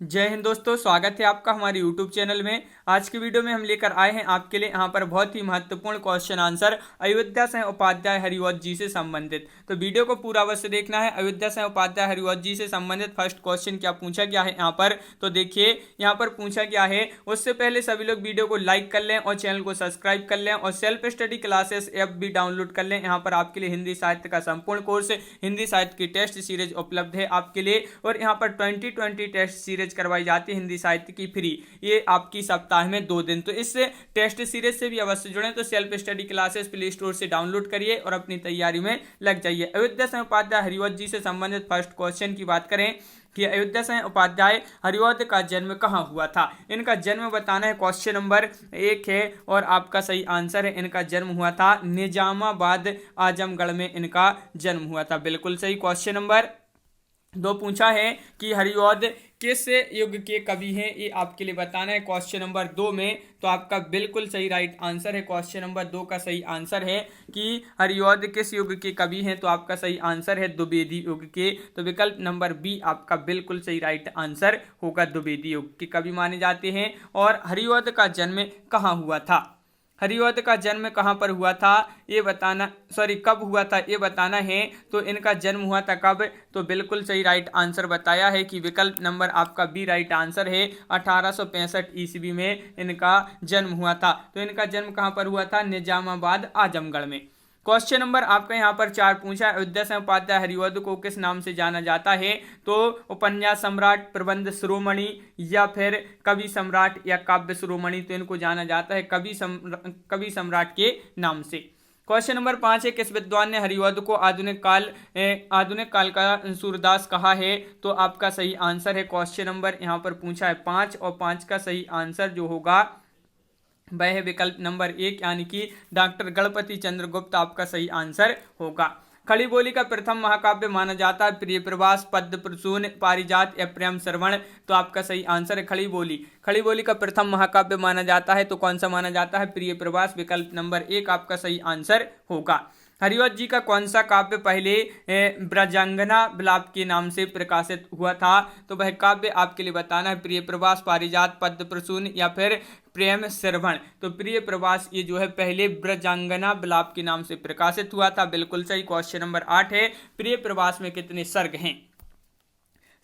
जय हिंद दोस्तों, स्वागत है आपका हमारे YouTube चैनल में। आज की वीडियो में हम लेकर आए हैं आपके लिए यहाँ पर बहुत ही महत्वपूर्ण क्वेश्चन आंसर अयोध्या सिंह उपाध्याय हरिवंश जी से संबंधित। तो वीडियो को पूरा अवश्य देखना है। अयोध्या सिंह उपाध्याय हरिवंश जी से संबंधित फर्स्ट क्वेश्चन क्या पूछा गया है यहाँ पर, तो देखिए यहाँ पर पूछा गया है। उससे पहले सभी लोग वीडियो को लाइक कर लें और चैनल को सब्सक्राइब कर लें और सेल्फ स्टडी क्लासेस ऐप भी डाउनलोड कर लें। यहाँ पर आपके लिए हिंदी साहित्य का संपूर्ण कोर्स, हिंदी साहित्य की टेस्ट सीरीज उपलब्ध है आपके लिए, और यहाँ पर 2020 टेस्ट सीरीज करवाई जाती है हिंदी साहित्य की फ्री। ये आपकी सप्ताह में 2 दिन। तो इस टेस्ट सीरीज से भी अवश्य जुड़ें। तो self study classes play store से डाउनलोड करिए और अपनी तैयारी में लग जाइए। अयोध्या सिंह उपाध्याय हरिवंश जी से संबंधित फर्स्ट क्वेश्चन की बात करें कि अयोध्या सिंह उपाध्याय हरिवंश का जन्म कहाँ हुआ था। इनका जन्म बताना है, क्वेश्चन नंबर 1 है और आपका सही आंसर है। इनका जन्म हुआ था निजामाबाद आजमगढ़ में इनका जन्म हुआ था। बिल्कुल सही। क्वेश्चन नंबर 2 पूछा है कि हरिवंश किस युग के कवि हैं, ये आपके लिए बताना है क्वेश्चन नंबर 2 में। तो आपका बिल्कुल सही राइट आंसर है। क्वेश्चन नंबर 2 का सही आंसर है कि हरिवंश किस युग के कवि हैं। तो आपका सही आंसर है द्विवेदी युग के। तो विकल्प नंबर बी आपका बिल्कुल सही राइट आंसर होगा। द्विवेदी युग के कवि माने जाते हैं। और हरिवंश का जन्म कहाँ हुआ था, हरिवंश का जन्म कहाँ पर हुआ था ये बताना, कब हुआ था ये बताना है। तो इनका जन्म हुआ था कब, तो बिल्कुल सही राइट आंसर बताया है कि विकल्प नंबर आपका बी राइट आंसर है। 1865 ईस्वी में इनका जन्म हुआ था। तो इनका जन्म कहाँ पर हुआ था, निजामाबाद आजमगढ़ में। क्वेश्चन नंबर आपका यहाँ पर 4 पूछा है, अयोध्या सिंह उपाध्याय हरिवंश को किस नाम से जाना जाता है। तो उपन्यास सम्राट, प्रबंध शिरोमणि, या फिर कवि सम्राट, या काव्य शिरोमणि। तो इनको जाना जाता है कवि सम्राट के नाम से। क्वेश्चन नंबर 5 है, किस विद्वान ने हरिवंश को आधुनिक काल का सूरदास कहा है। तो आपका सही आंसर है। क्वेश्चन नंबर यहाँ पर पूछा है 5 और 5 का सही आंसर जो होगा वह है विकल्प नंबर 1 यानी कि डॉक्टर गणपति चंद्र गुप्त आपका सही आंसर होगा। खड़ी बोली का प्रथम महाकाव्य माना जाता है प्रिय प्रवास, पद्य प्रसून, पारिजात या प्रेम श्रवण। तो आपका सही आंसर है खड़ी बोली। खड़ी बोली का प्रथम महाकाव्य माना जाता है तो कौन सा माना जाता है, प्रिय प्रवास। विकल्प नंबर 1 आपका सही आंसर होगा। हरिवंश जी का कौन सा काव्य पहले ब्रजांगना विलाप के नाम से प्रकाशित हुआ था। तो वह काव्य आपके लिए बताना है प्रिय प्रवास, पारिजात, पद्य प्रसून या फिर प्रेम श्रवण। तो प्रिय प्रवास ये जो है पहले ब्रजांगना विलाप के नाम से प्रकाशित हुआ था। बिल्कुल सही। क्वेश्चन नंबर 8 है, प्रिय प्रवास में कितने सर्ग हैं।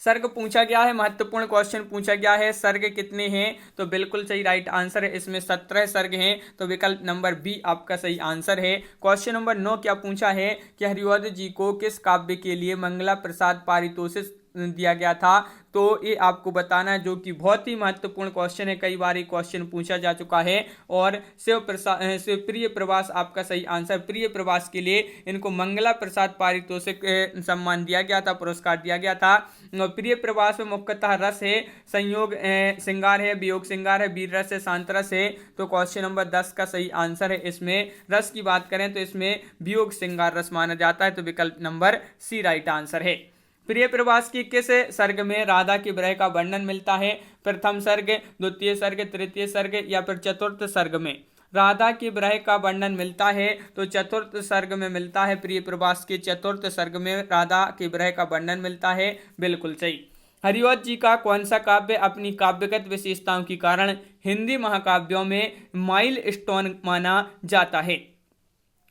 सर्ग पूछा गया है, महत्वपूर्ण क्वेश्चन पूछा गया है। सर्ग कितने हैं, तो बिल्कुल सही राइट आंसर है। इसमें 17 सर्ग हैं। तो विकल्प नंबर बी आपका सही आंसर है। क्वेश्चन नंबर 9 क्या पूछा है कि हरिवंश जी को किस काव्य के लिए मंगला प्रसाद पारितोषिक दिया गया था। तो ये आपको बताना है, जो कि बहुत ही महत्वपूर्ण क्वेश्चन है। कई बार ये क्वेश्चन पूछा जा चुका है। और शिव प्रिय प्रवास आपका सही आंसर। प्रिय प्रवास के लिए इनको मंगला प्रसाद पारितोषिक सम्मान दिया गया था, पुरस्कार दिया गया था। प्रिय प्रवास में मुख्यतः रस है, संयोग श्रृंगार है, वियोग श्रृंगार है, वीर रस है, शांत रस है। तो क्वेश्चन नंबर 10 का सही आंसर है। इसमें रस की बात करें तो इसमें वियोग श्रृंगार रस माना जाता है। तो विकल्प नंबर सी राइट आंसर है। प्रिय प्रवास की किस सर्ग में राधा के विरह का वर्णन मिलता है। प्रथम सर्ग, द्वितीय सर्ग, तृतीय सर्ग या फिर चतुर्थ सर्ग में राधा के विरह का वर्णन मिलता है। तो चतुर्थ सर्ग में मिलता है। प्रिय प्रवास के चतुर्थ सर्ग में राधा के विरह का वर्णन मिलता है। बिल्कुल सही। हरिवंश जी का कौन सा काव्य अपनी काव्यगत विशेषताओं के कारण हिंदी महाकाव्यों में माइल स्टोन माना जाता है।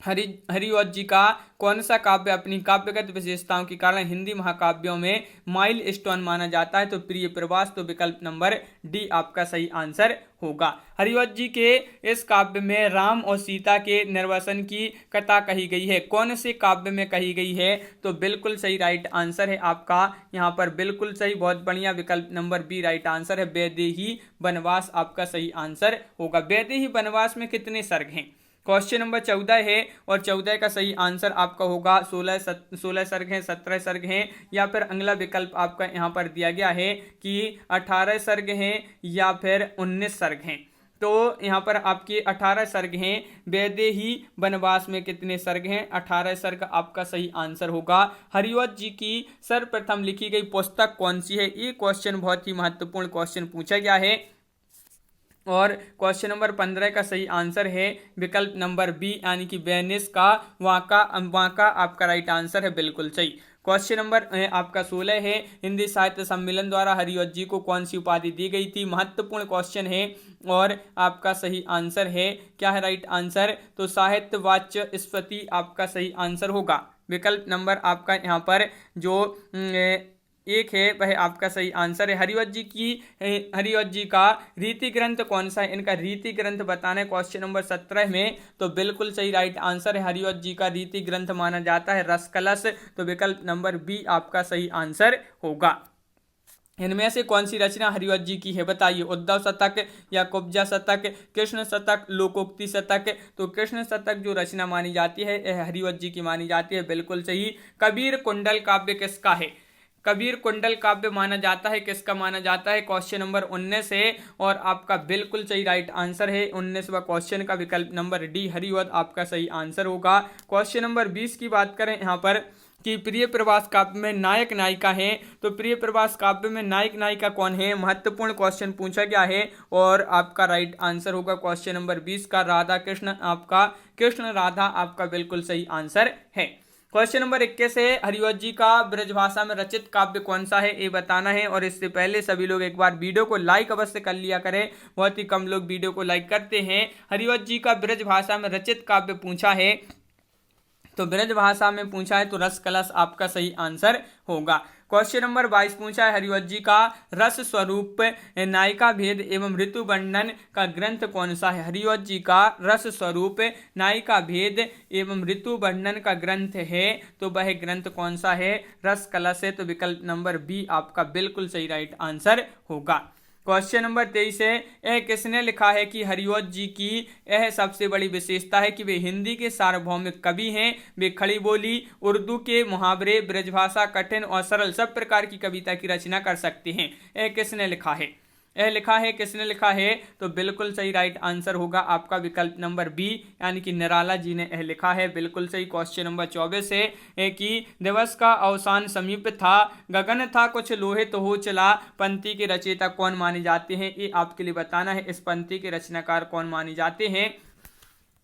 हरिवंश जी का कौन सा काव्य अपनी काव्यगत विशेषताओं के कारण हिंदी महाकाव्यों में माइल स्टोन माना जाता है। तो प्रिय प्रवास। तो विकल्प नंबर डी आपका सही आंसर होगा। हरिवंश जी के इस काव्य में राम और सीता के निर्वासन की कथा कही गई है। कौन से काव्य में कही गई है, तो बिल्कुल सही राइट आंसर है आपका यहाँ पर। बिल्कुल सही, बहुत बढ़िया। विकल्प नंबर बी राइट आंसर है। वैदेही वनवास आपका सही आंसर होगा। वैदेही वनवास में कितने सर्ग हैं। क्वेश्चन नंबर 14 है और 14 का सही आंसर आपका होगा 16 सर्ग हैं, 17 सर्ग हैं, या फिर अगला विकल्प आपका यहाँ पर दिया गया है कि 18 सर्ग हैं या फिर 19 सर्ग हैं। तो यहाँ पर आपके 18 सर्ग हैं। वैदेही वनवास में कितने सर्ग हैं, 18 सर्ग आपका सही आंसर होगा। हरिवंश जी की सर्वप्रथम लिखी गई पुस्तक कौन सी है, ये क्वेश्चन बहुत ही महत्वपूर्ण क्वेश्चन पूछा गया है। और क्वेश्चन नंबर 15 का सही आंसर है विकल्प नंबर बी यानी कि वेनिस का वाका आपका राइट आंसर है। बिल्कुल सही। क्वेश्चन नंबर आपका 16 है, हिंदी साहित्य सम्मेलन द्वारा हरिवंश जी को कौन सी उपाधि दी गई थी। महत्वपूर्ण क्वेश्चन है और आपका सही आंसर है, क्या है राइट आंसर, तो साहित्य वाचस्पति आपका सही आंसर होगा। विकल्प नंबर आपका यहाँ पर जो एक है वह आपका सही आंसर है। हरिवंश जी का रीति ग्रंथ कौन सा है, इनका रीति ग्रंथ बताना है क्वेश्चन नंबर 17 में, तो बिल्कुल सही राइट आंसर है। हरिवंश जी का रीति ग्रंथ माना जाता है रस कलश, तो विकल्प नंबर बी आपका सही आंसर होगा। इनमें से कौन सी रचना हरिवंश जी की है, बताइए। उद्धव शतक या कुब्जा शतक, कृष्ण शतक, लोकोक्ति शतक, तो कृष्ण शतक जो रचना मानी जाती है यह हरिवंश जी की मानी जाती है, बिल्कुल सही। कबीर कुंडल काव्य किसका है, कबीर कुंडल काव्य माना जाता है, किसका माना जाता है, क्वेश्चन नंबर 19 है और आपका बिल्कुल सही राइट आंसर है 19वां क्वेश्चन का विकल्प नंबर डी हरिवंश आपका सही आंसर होगा। क्वेश्चन नंबर 20 की बात करें यहाँ पर कि प्रिय प्रवास काव्य में नायक नायिका है, तो प्रिय प्रवास काव्य में नायक नायिका कौन है, महत्वपूर्ण क्वेश्चन पूछा गया है और आपका राइट आंसर होगा क्वेश्चन नंबर 20 का राधा कृष्ण, आपका कृष्ण राधा आपका बिल्कुल सही आंसर है। क्वेश्चन नंबर 21 है, हरिवंश जी का ब्रजभाषा में रचित काव्य कौन सा है, ये बताना है। और इससे पहले सभी लोग एक बार वीडियो को लाइक अवश्य कर लिया करें, बहुत ही कम लोग वीडियो को लाइक करते हैं। हरिवंश जी का ब्रजभाषा में रचित काव्य पूछा है, तो ब्रजभाषा में पूछा है तो रस कलश आपका सही आंसर होगा। क्वेश्चन नंबर 22 पूछा है, हरिवंश जी का रस स्वरूप नायिका भेद एवं ऋतु वर्णन का ग्रंथ कौन सा है। हरिवंश जी का रस स्वरूप नायिका भेद एवं ऋतु वर्णन का ग्रंथ है, तो वह ग्रंथ कौन सा है, रस कलश है, तो विकल्प नंबर बी आपका बिल्कुल सही राइट आंसर होगा। क्वेश्चन नंबर 23 है, यह किसने लिखा है कि हरिवंश जी की यह सबसे बड़ी विशेषता है कि वे हिंदी के सार्वभौमिक कवि हैं, वे खड़ी बोली, उर्दू के मुहावरे, ब्रजभाषा, कठिन और सरल सब प्रकार की कविता की रचना कर सकते हैं। यह किसने लिखा है, यह लिखा है, किसने लिखा है, तो बिल्कुल सही राइट आंसर होगा आपका विकल्प नंबर बी यानी कि निराला जी ने यह लिखा है, बिल्कुल सही। क्वेश्चन नंबर 24 है कि दिवस का अवसान समीप था, गगन था कुछ लोहित हो चला, पंक्ति के रचयिता कौन माने जाते हैं, ये आपके लिए बताना है। इस पंक्ति के रचनाकार कौन माने जाते हैं,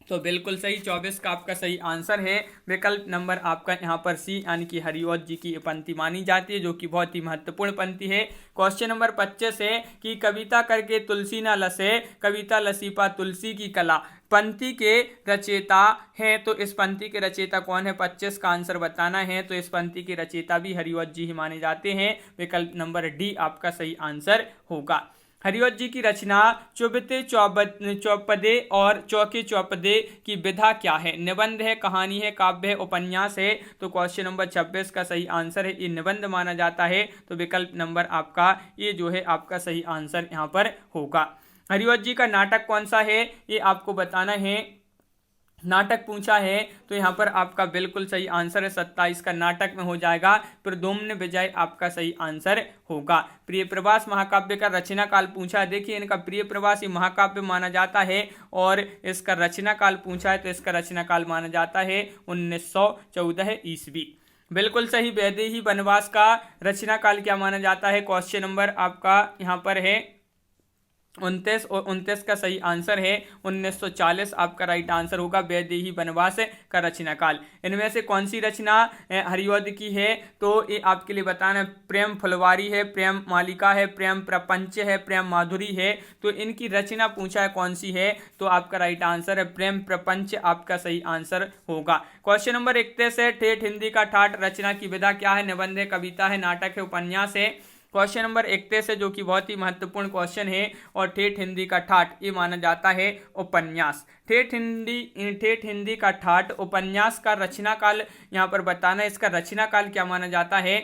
तो बिल्कुल सही 24 का आपका सही आंसर है विकल्प नंबर आपका यहाँ पर सी यानी कि हरिवंश जी की पंक्ति मानी जाती है, जो कि बहुत ही महत्वपूर्ण पंक्ति है। क्वेश्चन नंबर 25 है कि कविता करके तुलसी न लसे, कविता लसीपा तुलसी की कला, पंक्ति के रचयिता हैं, तो इस पंक्ति के रचयिता कौन है, 25 का आंसर बताना है। तो इस पंक्ति के रचयिता भी हरिवंश जी ही माने जाते हैं, विकल्प नंबर डी आपका सही आंसर होगा। हरिवंश जी की रचना चुबते चौपदे और चौके चौपदे की विधा क्या है, निबंध है, कहानी है, काव्य है, उपन्यास है, तो क्वेश्चन नंबर 26 का सही आंसर है ये निबंध माना जाता है, तो विकल्प नंबर आपका ये जो है आपका सही आंसर यहाँ पर होगा। हरिवंश जी का नाटक कौन सा है, ये आपको बताना है। नाटक पूछा है तो यहाँ पर आपका बिल्कुल सही आंसर है 27 का नाटक में हो जाएगा, प्रद्युम्न विजय आपका सही आंसर होगा। प्रिय प्रवास महाकाव्य का रचना काल पूछा है, देखिए इनका प्रिय प्रवास ही महाकाव्य माना जाता है और इसका रचना काल पूछा है तो इसका रचना काल माना जाता है 1914 ईस्वी, बिल्कुल सही। वैदेही वनवास का रचना काल क्या माना जाता है, क्वेश्चन नंबर आपका यहाँ पर है 29 और 29 का सही आंसर है 1940 आपका राइट आंसर होगा वैदेही वनवास का रचना काल। इनमें से कौन सी रचना हरिवंश की है, तो ये आपके लिए बताना, प्रेम फुलवारी है, प्रेम मालिका है, प्रेम प्रपंच है, प्रेम माधुरी है, तो इनकी रचना पूछा है कौन सी है, तो आपका राइट आंसर है प्रेम प्रपंच आपका सही आंसर होगा। क्वेश्चन नंबर 31 है, ठेठ हिंदी का ठाठ रचना की विधा क्या है, निबंध है, कविता है, नाटक है, उपन्यास है। क्वेश्चन नंबर 31 है जो कि बहुत ही महत्वपूर्ण क्वेश्चन है और ठेठ हिंदी का ठाठ ये माना जाता है उपन्यास। ठेठ हिंदी का ठाठ उपन्यास का रचना काल यहाँ पर बताना है, इसका रचना काल क्या माना जाता है,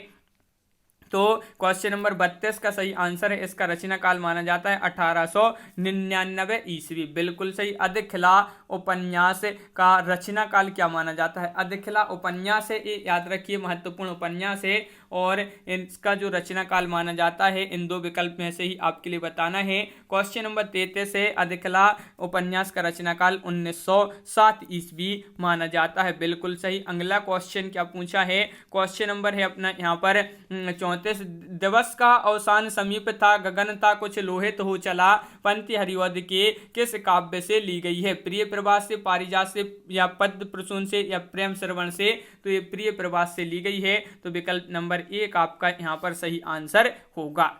तो क्वेश्चन नंबर 32 का सही आंसर है, इसका रचना काल माना जाता है 1899 ईस्वी, बिल्कुल सही। अधिखिला उपन्यास का रचना काल क्या माना जाता है, अधिखिला उपन्यास है, ये याद रखिए महत्वपूर्ण उपन्यास है और इसका जो रचना काल माना जाता है इन दो विकल्प में से ही आपके लिए बताना है। क्वेश्चन नंबर 33 है, अधिकला उपन्यास का रचना काल 1907 ईस्वी माना जाता है। बिल्कुल सही। अगला क्वेश्चन क्या पूछा है, क्वेश्चन नंबर है अपना यहाँ पर 34, दिवस का अवसान समीप था, गगन था कुछ लोहित हो चला, पंक्ति हरिवध के किस काव्य से ली गई है? प्रिय प्रवास से, पारिजात से, या पद्म प्रसून से, या प्रेम श्रवण से? तो ये प्रिय प्रवास से ली गई है। तो विकल्प नंबर 1 आपका यहाँ पर सही आंसर होगा।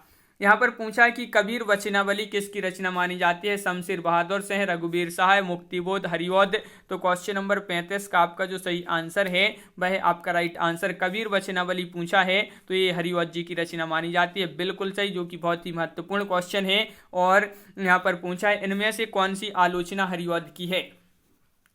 यहाँ पर पूछा है कि कबीर वचनावली किसकी रचना मानी जाती है? शमशेर बहादुर सिंह, रघुवीर सहाय, मुक्तिबोध, हरिवध। तो क्वेश्चन नंबर 35 का आपका जो सही आंसर है वह आपका राइट आंसर कबीर वचनावली पूछा है तो ये हरिवध जी की रचना मानी जाती है। बिल्कुल सही, जो कि बहुत ही महत्वपूर्ण क्वेश्चन है। और यहाँ पर पूछा है इनमें से कौन सी आलोचना हरिवध की है?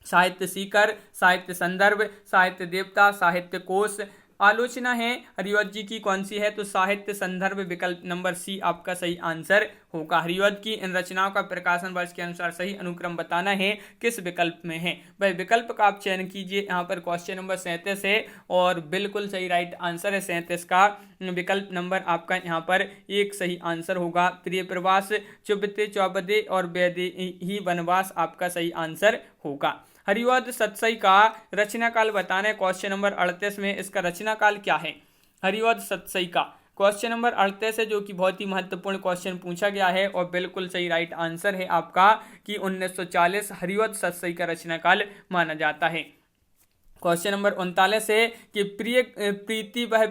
साहित्य सीकर, साहित्य संदर्भ, साहित्य देवता, साहित्य कोश। आलोचना है हरिवध जी की कौन सी है? तो साहित्य संदर्भ, विकल्प नंबर सी आपका सही आंसर होगा। हरिवध की इन रचनाओं का प्रकाशन वर्ष के अनुसार सही अनुक्रम बताना है किस विकल्प में है? वह विकल्प का आप चयन कीजिए। यहाँ पर क्वेश्चन नंबर 37 है और बिल्कुल सही राइट आंसर है 37 का। विकल्प नंबर आपका यहाँ पर एक सही आंसर होगा। प्रिय प्रवास, चुबते चौबदे और वैदेही वनवास आपका सही आंसर होगा। हरिवध सतसई का रचना काल बताना है। क्वेश्चन नंबर 38 में इसका रचना काल क्या है? हरिवध सतसई का क्वेश्चन नंबर 38 है, जो कि बहुत ही महत्वपूर्ण क्वेश्चन पूछा गया है और बिल्कुल सही राइट आंसर है आपका कि 1940 हरिवध सतसई का रचना काल माना जाता है। क्वेश्चन नंबर 39 है कि प्रिय प्रीति वह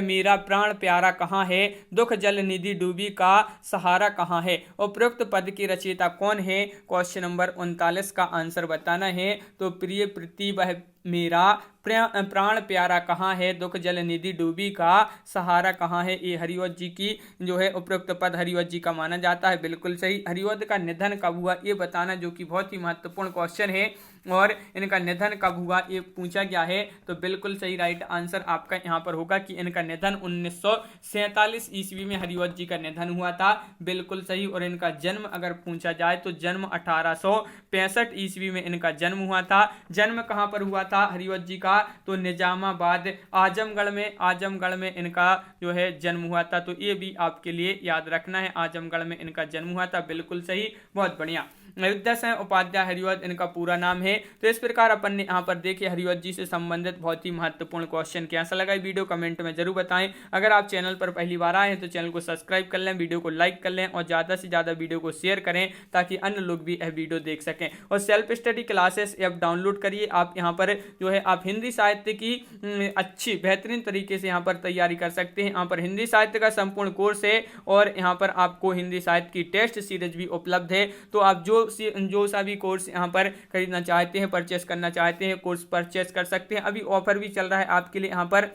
मेरा प्राण प्यारा कहाँ है? दुख जल निधि डूबी का सहारा कहाँ है? उपरोक्त पद की रचयिता कौन है? क्वेश्चन नंबर 39 का आंसर बताना है। तो प्रिय प्रीति वह मेरा प्राण प्यारा कहाँ है, दुख जल निधि डूबी का सहारा कहाँ है, ये हरिवध जी की जो है उपरोक्त पद हरिवध जी का माना जाता है। बिल्कुल सही। हरिवध का निधन कब हुआ ये बताना, जो कि बहुत ही महत्वपूर्ण क्वेश्चन है और इनका निधन कब हुआ ये पूछा गया है। तो बिल्कुल सही राइट आंसर आपका यहाँ पर होगा कि इनका निधन 1947 ईस्वी में हरिवध जी का निधन हुआ था। बिल्कुल सही। और इनका जन्म अगर पूछा जाए तो जन्म 1865 ईस्वी में इनका जन्म हुआ था। जन्म कहाँ पर हुआ था हरिवध जी का? तो निजामाबाद आजमगढ़ में इनका जो है जन्म हुआ था। तो ये भी आपके लिए याद रखना है, आजमगढ़ में इनका जन्म हुआ था। बिल्कुल सही, बहुत बढ़िया। अयोध्या सिंह उपाध्याय हरिवध इनका पूरा नाम है। तो इस प्रकार अपन ने यहाँ पर देखे हरिवध जी से संबंधित बहुत ही महत्वपूर्ण क्वेश्चन। कैसा लगा वीडियो कमेंट में जरूर बताएं। अगर आप चैनल पर पहली बार आए हैं तो चैनल को सब्सक्राइब कर लें, वीडियो को लाइक कर लें और ज़्यादा से ज़्यादा वीडियो को शेयर करें ताकि अन्य लोग भी यह वीडियो देख सकें। और self study classes app download करिए। आप यहाँ पर जो है आप हिंदी साहित्य की अच्छी बेहतरीन तरीके से यहाँ पर तैयारी कर सकते हैं। यहाँ पर हिंदी साहित्य का संपूर्ण कोर्स है और यहाँ पर आपको हिंदी साहित्य की टेस्ट सीरीज भी उपलब्ध है। तो आप जो सा भी कोर्स यहाँ पर खरीदना चाहते हैं, परचेस करना चाहते हैं, कोर्स परचेस कर सकते हैं। अभी ऑफर भी चल रहा है आपके लिए यहाँ पर।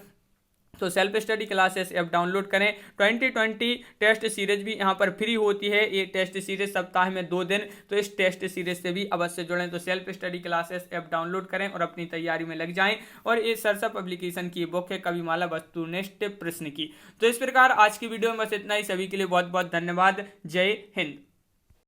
तो self study classes app download करें। 2020 टेस्ट सीरीज भी यहाँ पर फ्री होती है। ये टेस्ट सीरीज सप्ताह में 2 दिन, तो इस टेस्ट सीरीज से भी अवश्य जुड़ें। तो self study classes app download करें और अपनी तैयारी में लग जाएं। और ये सरसा पब्लिकेशन की बुक है कविमाला वस्तुनिष्ठ प्रश्न की। तो इस प्रकार आज की वीडियो में बस इतना ही। सभी के लिए बहुत बहुत धन्यवाद। जय हिंद।